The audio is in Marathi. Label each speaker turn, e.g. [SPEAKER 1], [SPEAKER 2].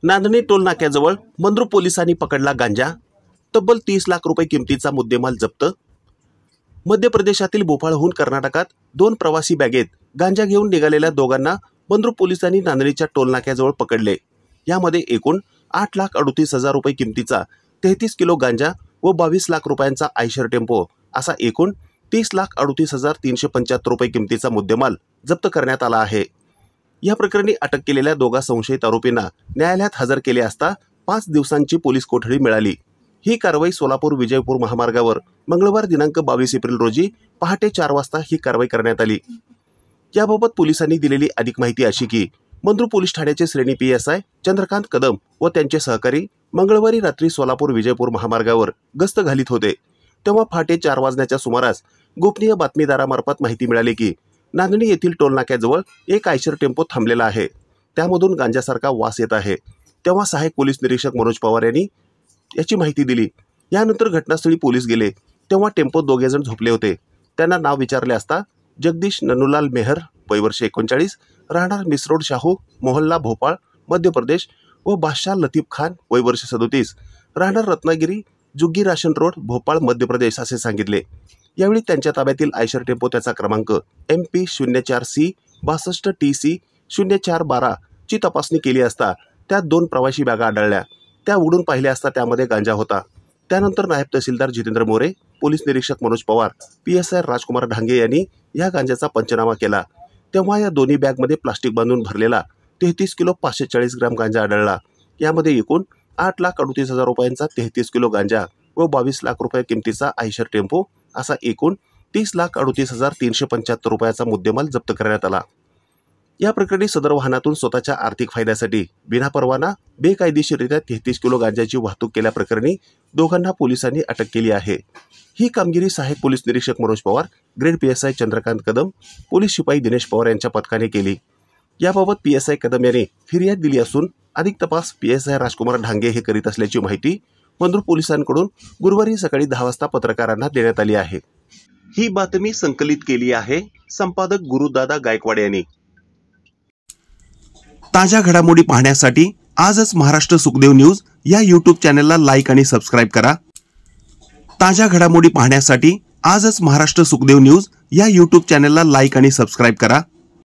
[SPEAKER 1] नांदणी टोल नाक्याजवळ मंद्रुप पोलिसांनी पकडला गांजा, तब्बल 30 लाख रुपये किमतीचा मुद्देमाल जप्त। मध्य प्रदेशातील भोपाळहून कर्नाटकात 2 प्रवासी बॅगेत गांजा घेऊन निघालेल्या दोघांना मंद्रुप पोलिसांनी नांदणीच्या टोल नाक्याजवळ पकडले। यामध्ये एकूण 8,38,000 रुपये किमतीचा 33 किलो गांजा व 22 लाख रुपयांचा आयशर टेम्पो असा एकूण 30,38,375 रुपये किमतीचा मुद्देमाल जप्त करण्यात आला आहे। या प्रकरणी अटक केलेल्या दोघा संशयित आरोपींना न्यायालयात हजर केले असता 5 दिवसांची पोलीस कोठडी मिळाली। ही कारवाई सोलापूर विजयपूर महामार्गावर मंगळवार दिनांक 22 एप्रिल रोजी पहाटे 4 वाजता ही कारवाई करण्यात आली। याबाबत पोलिसांनी दिलेली अधिक माहिती अशी की मंद्रुप पोलीस ठाण्याचे श्रेणी PSI चंद्रकांत कदम व त्यांचे सहकारी मंगळवारी रात्री सोलापूर विजयपूर महामार्गावर गस्त घालीत होते। तेव्हा पहाटे 4 वाजण्याच्या सुमारास गोपनीय बातमीदारामार्फत माहिती मिळाली की नांदणी येथील टोल नाक्याजवळ एक आयशर टेम्पो थांबलेला आहे, त्यामधून गांजासारखा वास येत आहे। तेव्हा सहाय्यक पोलीस निरीक्षक मनोज पवार यांनी याची माहिती दिली। यानंतर घटनास्थळी पोलीस गेले तेव्हा टेम्पोत दोघेजण झोपले होते। त्यांना नाव विचारले असता जगदीश ननुलाल मेहर वय वर्ष 39 राहणार मिसरोड शाहू मोहल्ला भोपाळ मध्य प्रदेश व बादशाह लतीफ खान वय वर्ष 37 राहणार रत्नागिरी जुग्गी राशन रोड भोपाळ मध्य प्रदेश असे सांगितले। यावेळी त्यांच्या ताब्यातील आयशर टेम्पो त्याचा क्रमांक MP 04C 62 TC 0412 ची तपासणी केली असता त्यात 2 प्रवासी बॅगा आढळल्या। त्या उघडून पाहिल्या असता त्यामध्ये गांजा होता। त्यानंतर नायब तहसीलदार जितेंद्र मोरे, पोलीस निरीक्षक मनोज पवार, PSI राजकुमार ढांगे यांनी या गांजाचा पंचनामा केला। तेव्हा या दोन्ही बॅगमध्ये प्लास्टिक बांधून भरलेला 33 किलो 540 ग्राम गांजा आढळला। यामध्ये एकूण 8,38,000 रुपयांचा 33 किलो गांजा व 22 लाख रुपये किमतीचा आयशर टेम्पो असा एकूण 30,38,375 रुपयाचा मुद्देमाल जप्त करण्यात आला। या प्रकरणी सदर वाहनातून स्वतःच्या आर्थिक फायद्यासाठी बिनापरवाना बेकायदेशीररित्या 33 किलो गांजाची वाहतूक केल्याप्रकरणी दोघांना पोलिसांनी अटक केली आहे। ही कामगिरी सहाय्यक पोलीस निरीक्षक Manoj Pawar, grade PSI Chandrakant Kadam, police शिपाई दिनेश पवार यांच्या पथकाने केली। याबाबत PSI कदम यांनी फिर्याद दिली असून अधिक तपास PSI राजकुमार ढांगे हे करीत असल्याची माहिती मंद्रुप पोलिसांकडून गुरुवारी सकाळी 10 वाजता पत्रकारांना देण्यात आली आहे। ही बातमी संकलित केली आहे संपादक गुरुदादा गायकवाड यांनी। ताज्या घडामोडी पाहण्यासाठी आजच महाराष्ट्र सुखदेव न्यूज या YouTube चॅनलला लाईक आणि सबस्क्राईब करा। ताज्या घडामोडी पाहण्यासाठी आजच महाराष्ट्र सुखदेव न्यूज या YouTube चॅनलला लाईक आणि सबस्क्राईब करा।